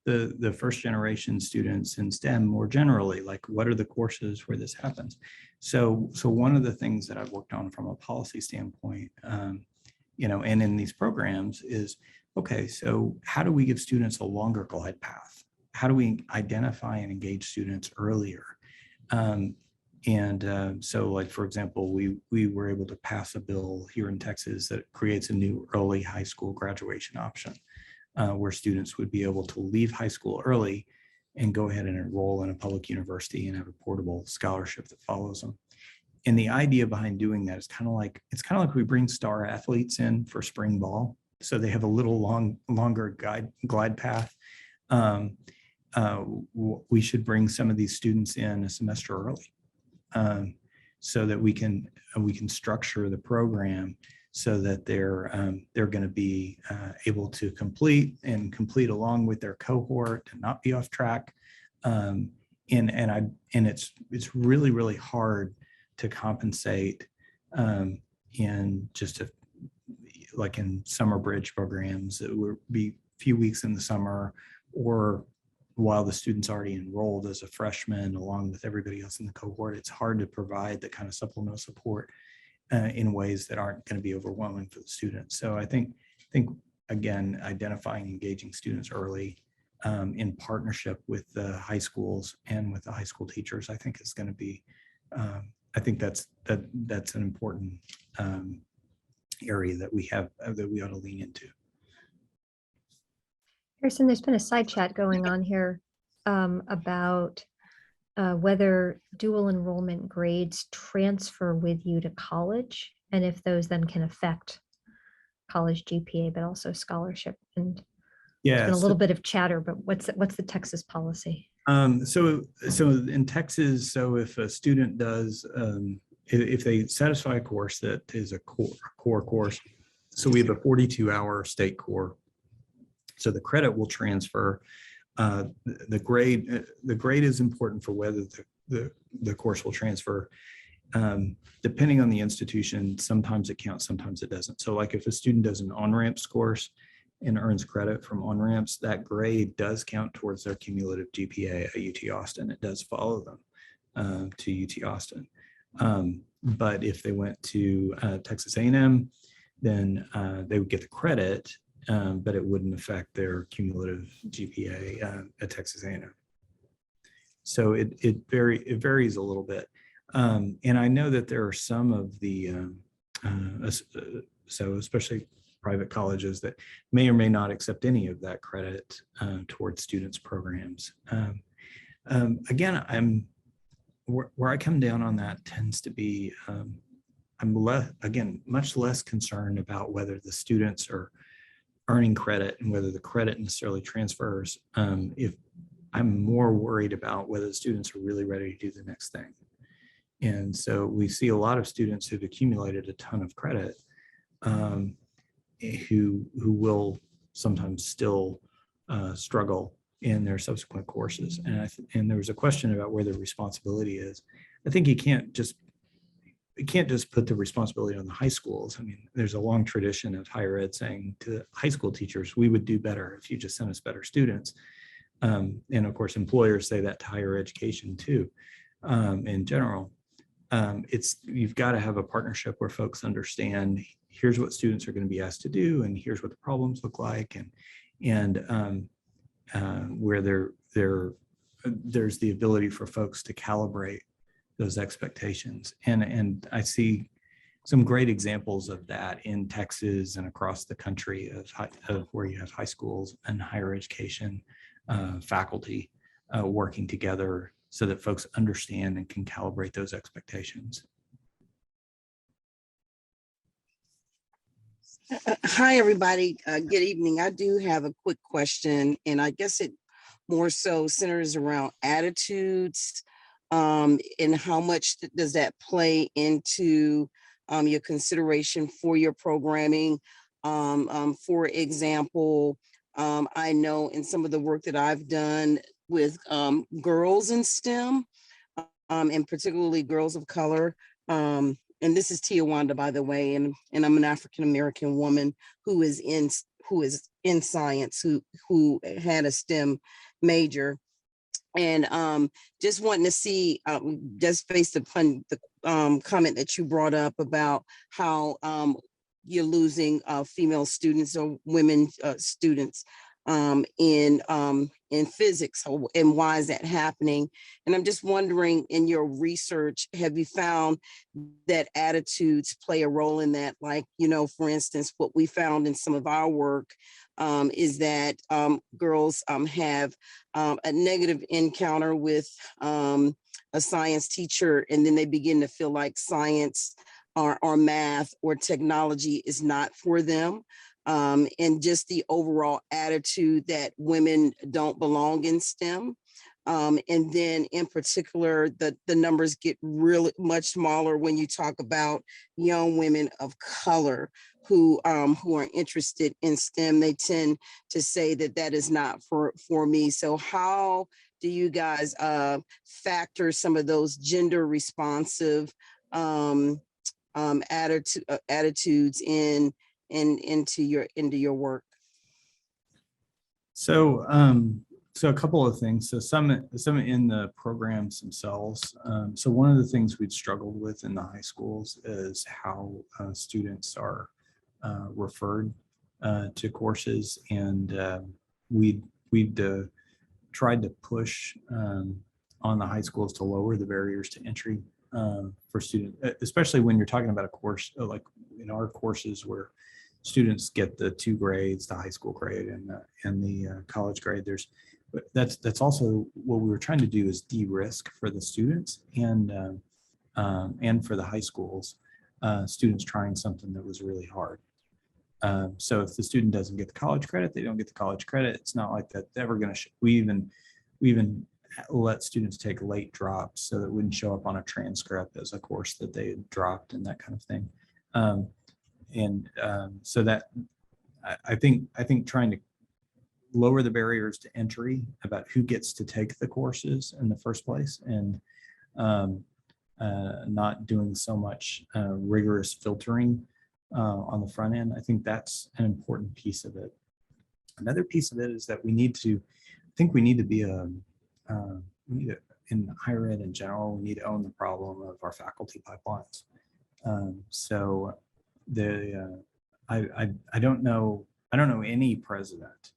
the first generation students in STEM more generally, like what are the courses where this happens? So one of the things that I've worked on from a policy standpoint, and in these programs is, okay, so how do we give students a longer glide path? How do we identify and engage students earlier? So like, for example, we were able to pass a bill here in Texas that creates a new early high school graduation option, where students would be able to leave high school early and go ahead and enroll in a public university and have a portable scholarship that follows them. And the idea behind doing that is kind of like we bring star athletes in for spring ball, so they have a little longer glide path. We should bring some of these students in a semester early, so that we can structure the program so that they're going to be able to complete along with their cohort and not be off track. And it's really, really hard to compensate in just like in summer bridge programs. It would be a few weeks in the summer, or while the student's already enrolled as a freshman along with everybody else in the cohort. It's hard to provide the kind of supplemental support in ways that aren't going to be overwhelming for the students. So I think again, identifying, engaging students early in partnership with the high schools and with the high school teachers, I think is going to be, I think that's an important area that we ought to lean into. Harrison, there's been a side chat going on here about whether dual enrollment grades transfer with you to college, and if those then can affect college GPA, but also scholarship. And there's been a little bit of chatter, but what's the Texas policy? So in Texas, so if a student does, if they satisfy a course that is a core course, so we have a 42-hour state core, so the credit will transfer. The grade is important for whether the course will transfer. Depending on the institution, sometimes it counts, sometimes it doesn't. So like if a student does an on-ramps course and earns credit from on-ramps, that grade does count towards their cumulative GPA at UT Austin. It does follow them to UT Austin. But if they went to Texas A&M, then they would get the credit, but it wouldn't affect their cumulative GPA at Texas A&M. So it varies a little bit. And I know that there are some of the, so especially private colleges that may or may not accept any of that credit towards students' programs. Again, where I come down on that tends to be, I'm much less concerned about whether the students are earning credit and whether the credit necessarily transfers. If I'm more worried about whether the students are really ready to do the next thing. And so we see a lot of students who've accumulated a ton of credit who will sometimes still struggle in their subsequent courses. And there was a question about where the responsibility is. I think you can't just put the responsibility on the high schools. I mean, there's a long tradition of higher ed saying to high school teachers, we would do better if you just sent us better students. And of course, employers say that to higher education too, in general. You've got to have a partnership where folks understand, here's what students are going to be asked to do, and here's what the problems look like, and where there's the ability for folks to calibrate those expectations. And I see some great examples of that in Texas and across the country of where you have high schools and higher education faculty working together so that folks understand and can calibrate those expectations. Hi, everybody. Good evening. I do have a quick question, and I guess it more so centers around attitudes, and how much does that play into your consideration for your programming. For example, I know in some of the work that I've done with girls in STEM, and particularly girls of color, and this is Tiawanda, by the way, and I'm an African-American woman who is in science, who had a STEM major. And just wanting to see, just based upon the comment that you brought up about how you're losing female students or women students in physics, and why is that happening? And I'm just wondering, in your research, have you found that attitudes play a role in that? Like, for instance, what we found in some of our work is that girls have a negative encounter with a science teacher, and then they begin to feel like science or math or technology is not for them. And just the overall attitude that women don't belong in STEM. And then in particular, the numbers get really much smaller when you talk about young women of color who are interested in STEM. They tend to say that is not for me. So how do you guys factor some of those gender responsive attitudes into your work? So a couple of things. So some in the programs themselves. So one of the things we've struggled with in the high schools is how students are referred to courses, and we'd tried to push on the high schools to lower the barriers to entry for students, especially when you're talking about a course like in our courses where students get the 2 grades, the high school grade and the college grade. That's also what we were trying to do, is de-risk for the students and for the high schools, students trying something that was really hard. So if the student doesn't get the college credit, they don't get the college credit. It's not like that's ever going to. We even let students take late drops so that it wouldn't show up on a transcript as a course that they had dropped and that kind of thing. So that I think trying to lower the barriers to entry about who gets to take the courses in the first place, and not doing so much rigorous filtering on the front end. I think that's an important piece of it. Another piece of it is that we need to be in higher ed in general, we need to own the problem of our faculty pipelines. So I don't know any president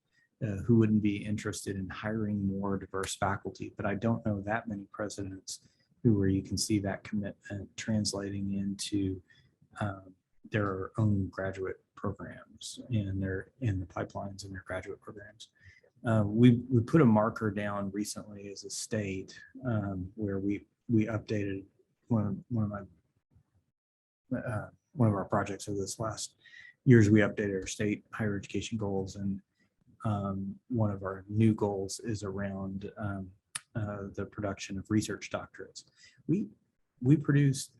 who wouldn't be interested in hiring more diverse faculty, but I don't know that many presidents where you can see that commitment translating into their own graduate programs and in the pipelines in their graduate programs. We put a marker down recently as a state where we updated one of our projects of this last years. We updated our state higher education goals, and one of our new goals is around the production of research doctorates. We produced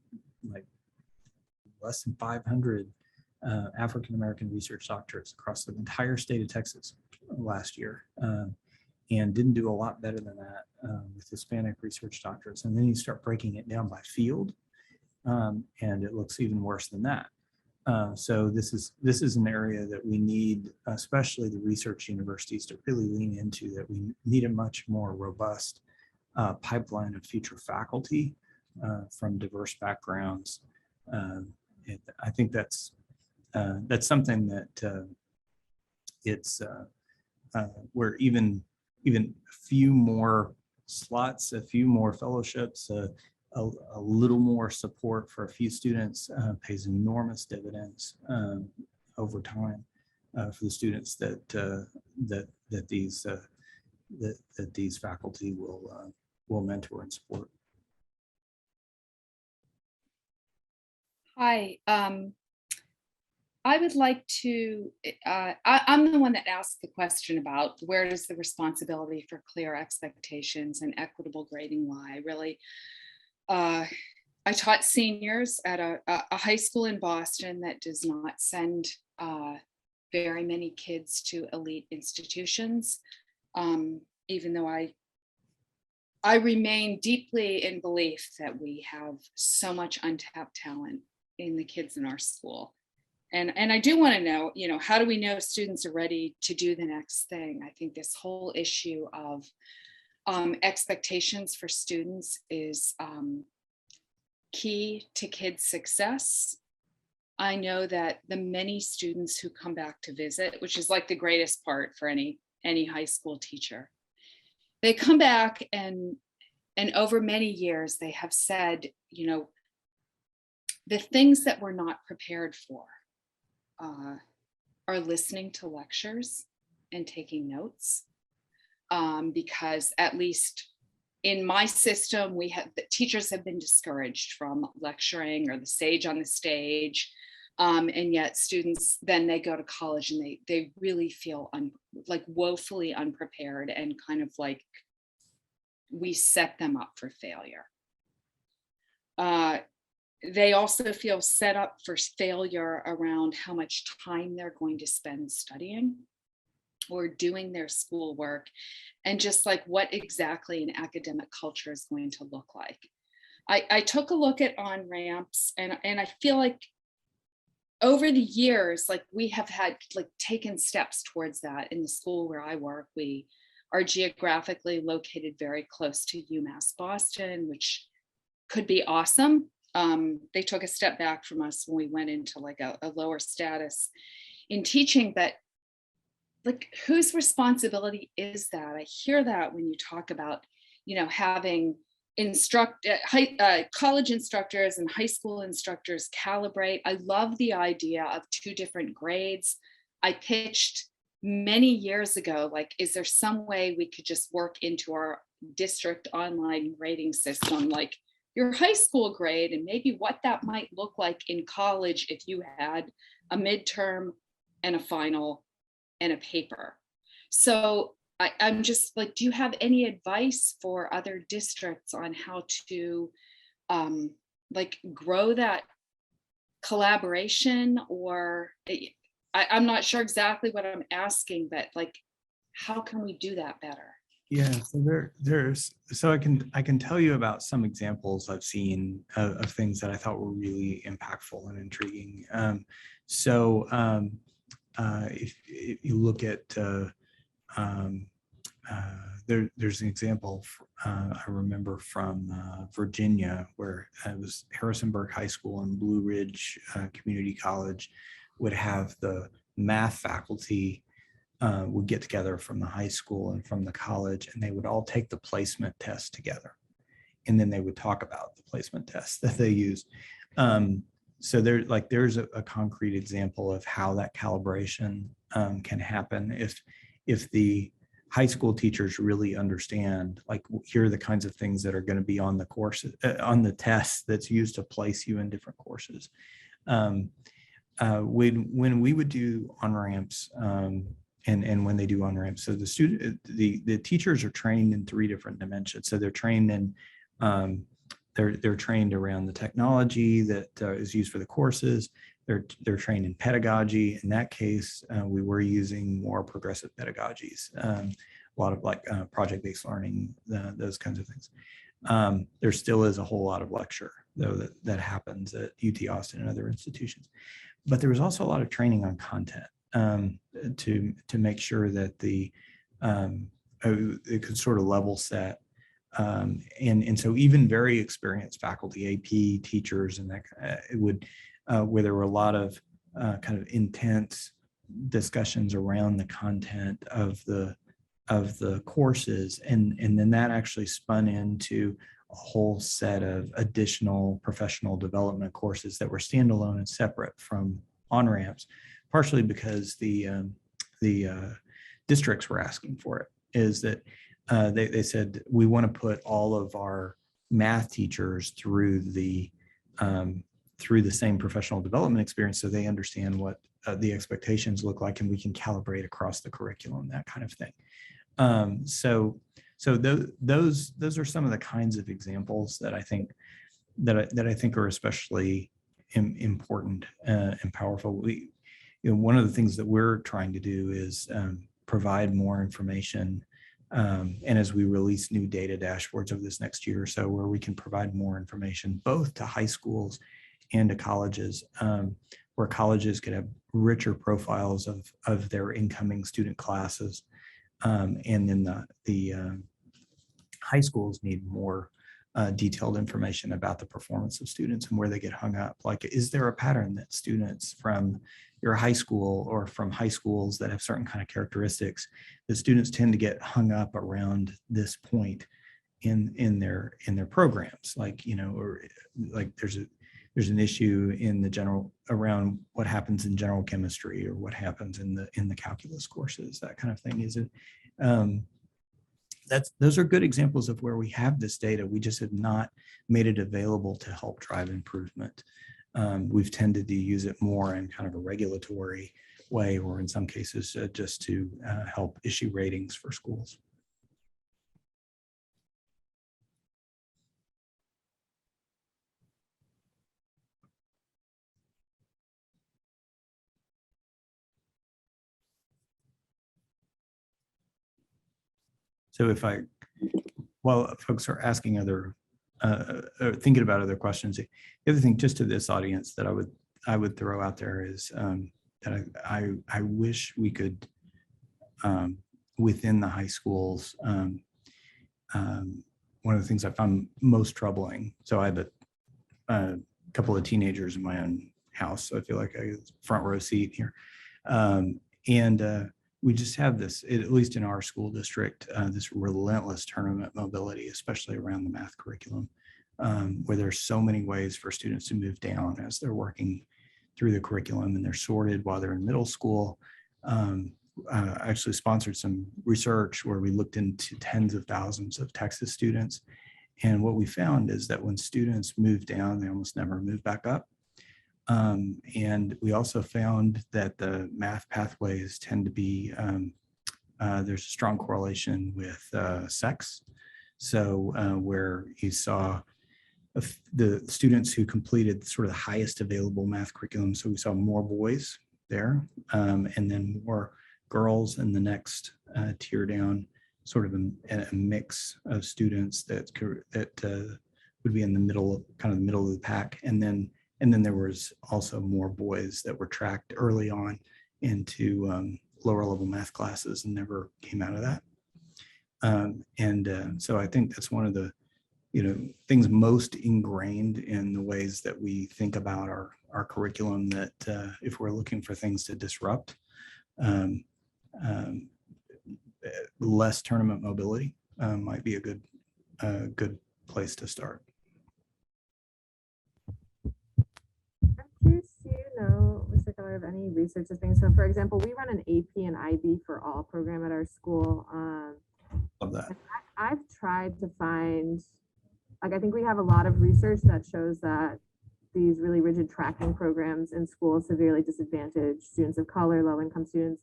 like less than 500 African-American research doctorates across the entire state of Texas last year, and didn't do a lot better than that with Hispanic research doctorates. And then you start breaking it down by field, and it looks even worse than that. So this is an area that we need, especially the research universities, to really lean into, that we need a much more robust pipeline of future faculty from diverse backgrounds. I think that's something that it's where even a few more slots, a few more fellowships, a little more support for a few students pays enormous dividends over time for the students that these faculty will mentor and support. Hi, I would like to, I'm the one that asked the question about where does the responsibility for clear expectations and equitable grading lie. Really, I taught seniors at a high school in Boston that does not send very many kids to elite institutions, even though I remain deeply in belief that we have so much untapped talent in the kids in our school. And I do want to know, how do we know students are ready to do the next thing? I think this whole issue of expectations for students is key to kids' success. I know that the many students who come back to visit, which is like the greatest part for any high school teacher, they come back and over many years they have said, the things that we're not prepared for are listening to lectures and taking notes, because at least in my system, the teachers have been discouraged from lecturing or the sage on the stage, and yet students, then they go to college and they really feel like woefully unprepared, and kind of like we set them up for failure. They also feel set up for failure around how much time they're going to spend studying or doing their schoolwork, and just like what exactly an academic culture is going to look like. I took a look at on-ramps, and I feel like over the years, like we have had taken steps towards that. In the school where I work, we are geographically located very close to UMass Boston, which could be awesome. They took a step back from us when we went into like a lower status in teaching, but like whose responsibility is that? I hear that when you talk about, having college instructors and high school instructors calibrate. I love the idea of 2 different grades. I pitched many years ago, like, is there some way we could just work into our district online grading system, like your high school grade, and maybe what that might look like in college if you had a midterm and a final and a paper. So I'm just like, do you have any advice for other districts on how to grow that collaboration? Or I'm not sure exactly what I'm asking, but like, how can we do that better? Yeah, so I can tell you about some examples I've seen of things that I thought were really impactful and intriguing. If you look at there's an example I remember from Virginia, where it was Harrisonburg High School and Blue Ridge Community College would have the math faculty would get together from the high school and from the college, and they would all take the placement test together. And then they would talk about the placement tests that they used. So there's a concrete example of how that calibration can happen if the high school teachers really understand, like, here are the kinds of things that are going to be on the course, on the test that's used to place you in different courses. When we would do on-ramps, and when they do on-ramps, so the teachers are trained in 3 different dimensions. So they're trained in, they're trained around the technology that is used for the courses. They're trained in pedagogy. In that case, we were using more progressive pedagogies, a lot of like project-based learning, those kinds of things. There still is a whole lot of lecture, though, that happens at UT Austin and other institutions. But there was also a lot of training on content to make sure that it could sort of level set. And so even very experienced faculty, AP teachers, and that it would, where there were a lot of kind of intense discussions around the content of the courses, and then that actually spun into a whole set of additional professional development courses that were standalone and separate from on-ramps, partially because the districts were asking for it. Is that they said, we want to put all of our math teachers through the same professional development experience, so they understand what the expectations look like, and we can calibrate across the curriculum, that kind of thing. So those are some of the kinds of examples that I think are especially important and powerful. One of the things that we're trying to do is provide more information. And as we release new data dashboards over this next year or so, where we can provide more information both to high schools and to colleges, where colleges could have richer profiles of their incoming student classes. And then the high schools need more detailed information about the performance of students and where they get hung up. Like, is there a pattern that students from your high school or from high schools that have certain kind of characteristics, that students tend to get hung up around this point in their programs? Like, or like there's an issue in the general around what happens in general chemistry, or what happens in the calculus courses, that kind of thing. Is it those are good examples of where we have this data. We just have not made it available to help drive improvement. We've tended to use it more in kind of a regulatory way, or in some cases just to help issue ratings for schools. So while folks are asking or thinking about other questions, the other thing just to this audience that I would throw out there is that I wish we could, within the high schools, one of the things I found most troubling. So I have a couple of teenagers in my own house, so I feel like I have a front row seat here. We just have this, at least in our school district, this relentless tournament mobility, especially around the math curriculum, where there's so many ways for students to move down as they're working through the curriculum, and they're sorted while they're in middle school. I actually sponsored some research where we looked into tens of thousands of Texas students. And what we found is that when students move down, they almost never move back up. And we also found that the math pathways tend to be, there's a strong correlation with sex. So where you saw the students who completed sort of the highest available math curriculum, so we saw more boys there, and then more girls in the next tier down, sort of a mix of students that would be in the middle, kind of the middle of the pack. And then there was also more boys that were tracked early on into lower level math classes and never came out of that. So I think that's one of the things most ingrained in the ways that we think about our curriculum, that if we're looking for things to disrupt, um, um, less tournament mobility might be a good place to start. I'm curious to know, Mr. Keller, of any research of things. So for example, we run an AP and IB for all program at our school. Love that. I've tried to find, like, I think we have a lot of research that shows that these really rigid tracking programs in schools severely disadvantage students of color, low-income students.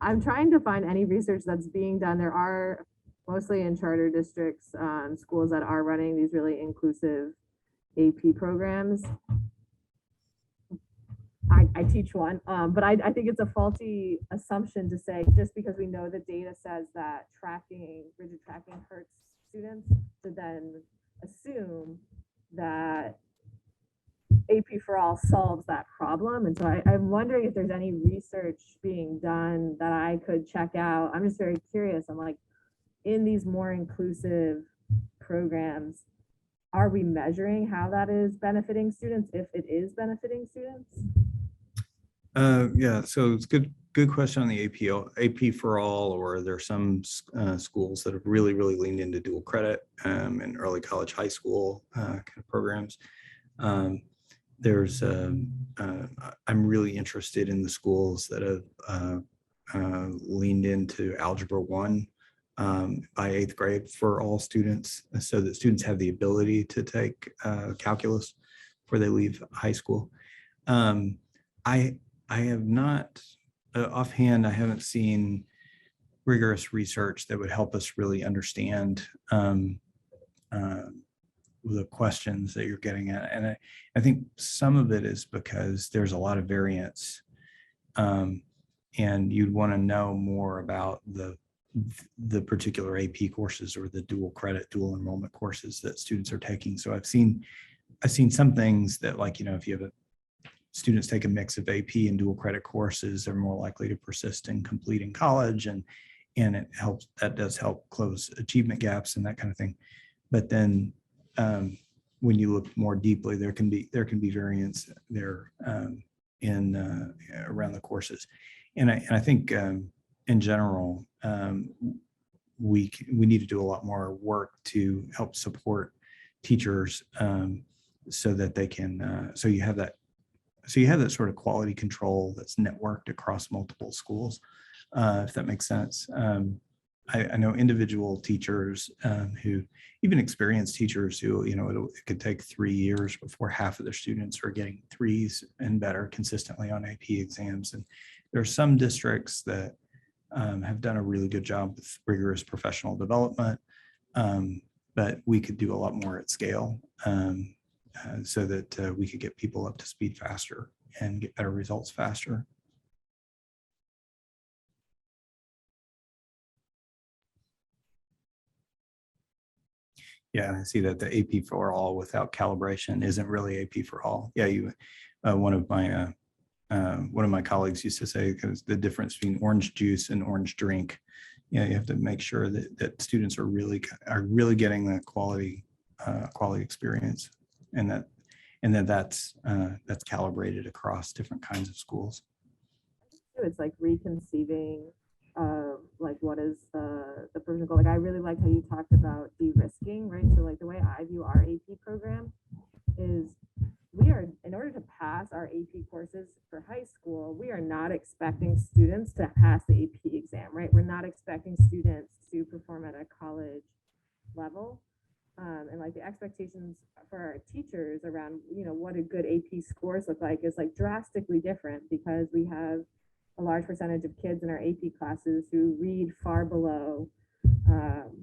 I'm trying to find any research that's being done. There are mostly in charter districts, schools that are running these really inclusive AP programs. I teach one, but I think it's a faulty assumption to say just because we know the data says that rigid tracking hurts students, to then assume that AP for all solves that problem. And so I'm wondering if there's any research being done that I could check out. I'm just very curious. I'm like, in these more inclusive programs, are we measuring how that is benefiting students, if it is benefiting students? Yeah, so it's good question on the AP for all, or there are some schools that have really leaned into dual credit in early college, high school kind of programs. I'm really interested in the schools that have leaned into Algebra 1 by 8th grade for all students, so that students have the ability to take calculus before they leave high school. I have not, offhand, I haven't seen rigorous research that would help us really understand the questions that you're getting at. And I think some of it is because there's a lot of variance, and you'd want to know more about the particular AP courses or the dual credit, dual enrollment courses that students are taking. So I've seen some things that, like, if you have students take a mix of AP and dual credit courses, they're more likely to persist in completing college, and that does help close achievement gaps and that kind of thing. But then when you look more deeply, there can be variance there in around the courses. And I think in general, we need to do a lot more work to help support teachers so that they can, so you have that sort of quality control that's networked across multiple schools, if that makes sense. I know individual teachers who, even experienced teachers who, it could take 3 years before half of their students are getting 3s and better consistently on AP exams. And there are some districts that have done a really good job with rigorous professional development, but we could do a lot more at scale so that we could get people up to speed faster and get better results faster. Yeah, I see that the AP for all without calibration isn't really AP for all. Yeah, one of my colleagues used to say, because the difference between orange juice and orange drink, you have to make sure that students are really getting that quality experience, and that's calibrated across different kinds of schools. It's like reconceiving like what is the provision goal. Like, I really like how you talked about de-risking, right? So like the way I view our AP program is, we are, in order to pass our AP courses for high school, we are not expecting students to pass the AP exam, right? We're not expecting students to perform at a college level. And like the expectations for our teachers around, what a good AP scores look like is like drastically different, because we have a large percentage of kids in our AP classes who read far below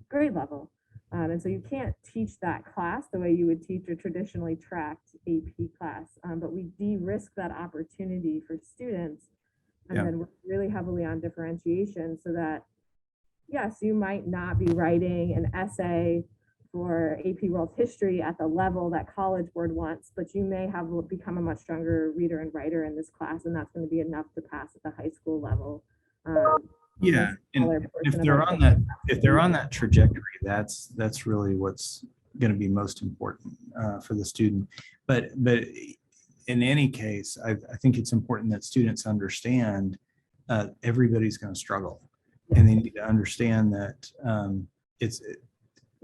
grade level. And so you can't teach that class the way you would teach a traditionally tracked AP class, but we de-risk that opportunity for students, and then work really heavily on differentiation, so that, yes, you might not be writing an essay for AP World History at the level that College Board wants, but you may have become a much stronger reader and writer in this class, and that's going to be enough to pass at the high school level. Yeah, and smaller if portion of they're our on that, if they're on that trajectory, that's really what's going to be most important for the student. But in any case, I think it's important that students understand everybody's going to struggle, and they need to understand that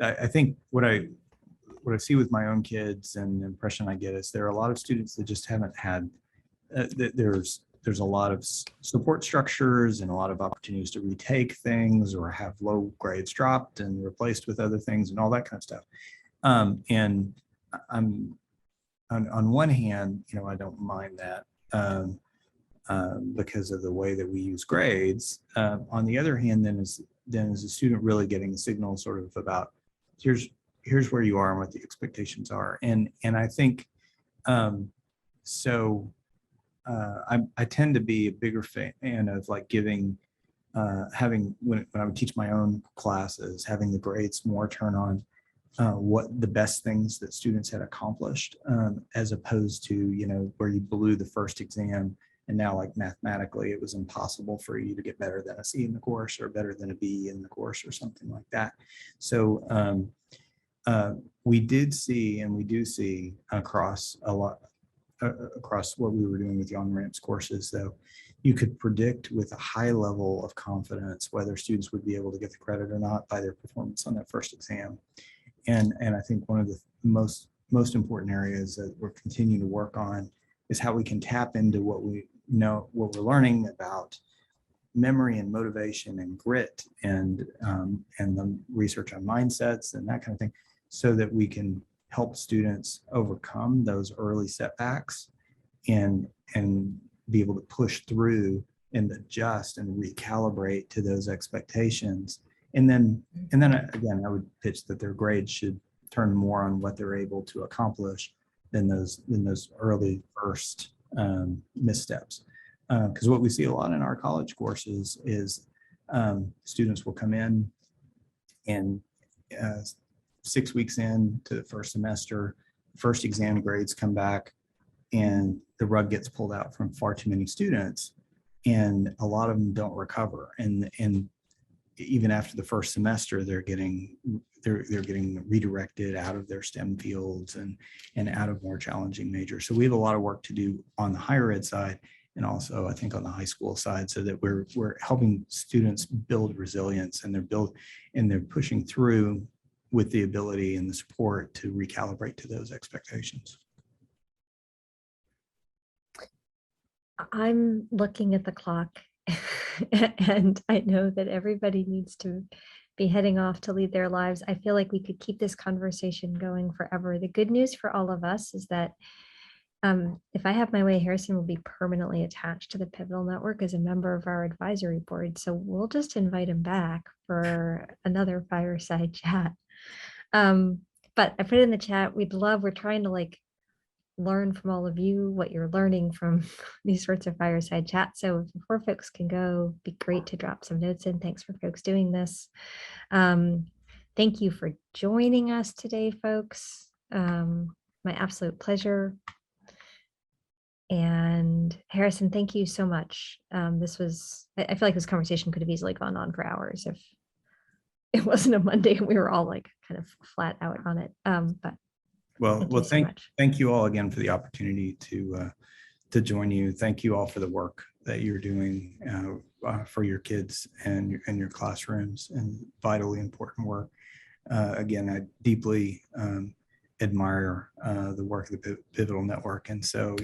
I think what I see with my own kids and the impression I get is there are a lot of students that just haven't had there's a lot of support structures and a lot of opportunities to retake things or have low grades dropped and replaced with other things and all that kind of stuff. And I'm on one hand, I don't mind that because of the way that we use grades. On the other hand, then is a student really getting a signal sort of about here's where you are and what the expectations are. And I think I tend to be a bigger fan of like giving, having, when I would teach my own classes, having the grades more turn on what the best things that students had accomplished, as opposed to, where you blew the first exam and now like mathematically it was impossible for you to get better than a C in the course or better than a B in the course or something like that. So we did see, and we do see across what we were doing with the on-ramps courses, though, you could predict with a high level of confidence whether students would be able to get the credit or not by their performance on that first exam. And I think one of the most important areas that we're continuing to work on is how we can tap into what we know, what we're learning about memory and motivation and grit and the research on mindsets and that kind of thing, so that we can help students overcome those early setbacks and be able to push through and adjust and recalibrate to those expectations. And then again, I would pitch that their grades should turn more on what they're able to accomplish than those early first missteps. Because what we see a lot in our college courses is students will come in and 6 weeks into the first semester, first exam grades come back and the rug gets pulled out from far too many students, and a lot of them don't recover. And even after the first semester, they're getting redirected out of their STEM fields and out of more challenging majors. So we have a lot of work to do on the higher ed side, and also I think on the high school side, so that we're helping students build resilience, and they're pushing through with the ability and the support to recalibrate to those expectations. I'm looking at the clock and I know that everybody needs to be heading off to lead their lives. I feel like we could keep this conversation going forever. The good news for all of us is that if I have my way, Harrison will be permanently attached to the Pivotal Network as a member of our advisory board. So we'll just invite him back for another fireside chat. But I put it in the chat. We're trying to like learn from all of you what you're learning from these sorts of fireside chats. So before folks can go, it'd be great to drop some notes in. Thanks for folks doing this. Thank you for joining us today, folks. My absolute pleasure. And Harrison, thank you so much. I feel like this conversation could have easily gone on for hours if it wasn't a Monday and we were all like kind of flat out on it. But thank you all again for the opportunity to join you. Thank you all for the work that you're doing for your kids and your classrooms, and vitally important work. Again, I deeply admire the work of the Pivotal Network, and so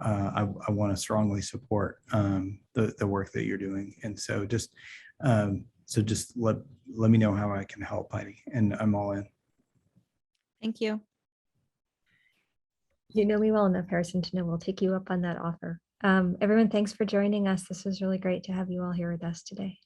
I want to strongly support the work that you're doing. And so just let me know how I can help, Heidi, and I'm all in. Thank you. You know me well enough, Harrison, to know we'll take you up on that offer. Everyone, thanks for joining us. This was really great to have you all here with us today.